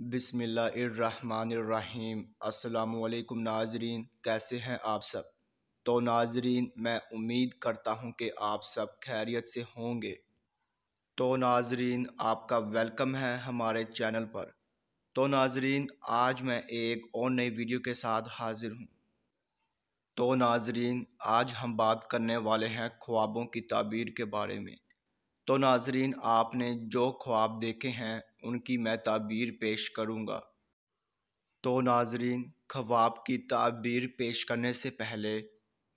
بسم اللہ الرحمن الرحیم۔ السلام علیکم ناظرین، کیسے ہیں آپ سب؟ تو ناظرین، میں امید کرتا ہوں کہ آپ سب خیریت سے ہوں گے۔ تو ناظرین، آپ کا ویلکم ہے ہمارے چینل پر۔ تو ناظرین، آج میں ایک اور نئی ویڈیو کے ساتھ حاضر ہوں۔ تو ناظرین، آج ہم بات کرنے والے ہیں خوابوں کی تعبیر کے بارے میں۔ تو ناظرین، آپ نے جو خواب دیکھے ہیں ان کی میں تعبیر پیش کروں گا۔ تو ناظرین، خواب کی تعبیر پیش کرنے سے پہلے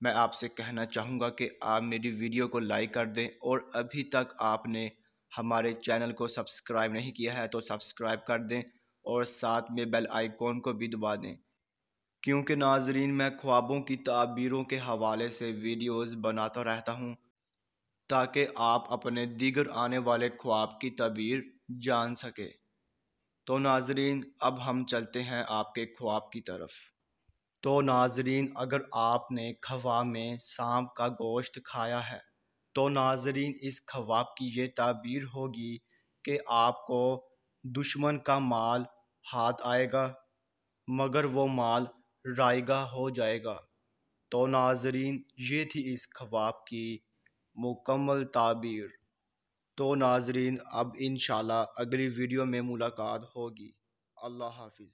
میں آپ سے کہنا چاہوں گا کہ آپ میری ویڈیو کو لائک کر دیں، اور ابھی تک آپ نے ہمارے چینل کو سبسکرائب نہیں کیا ہے تو سبسکرائب کر دیں، اور ساتھ میں بیل آئیکن کو بھی دبا دیں، کیونکہ ناظرین میں خوابوں کی تعبیروں کے حوالے سے ویڈیوز بناتا رہتا ہوں تاکہ آپ اپنے دیگر آنے والے خواب کی تعبیر جان سکے۔ تو ناظرین، اب ہم چلتے ہیں آپ کے خواب کی طرف۔ تو ناظرین، اگر آپ نے خواب میں سانپ کا گوشت کھایا ہے تو ناظرین اس خواب کی یہ تعبیر ہوگی کہ آپ کو دشمن کا مال ہاتھ آئے گا، مگر وہ مال رائگاں ہو جائے گا۔ تو ناظرین، یہ تھی اس خواب کی مکمل تعبیر۔ تو ناظرین، اب انشاءاللہ اگلی ویڈیو میں ملاقات ہوگی۔ اللہ حافظ۔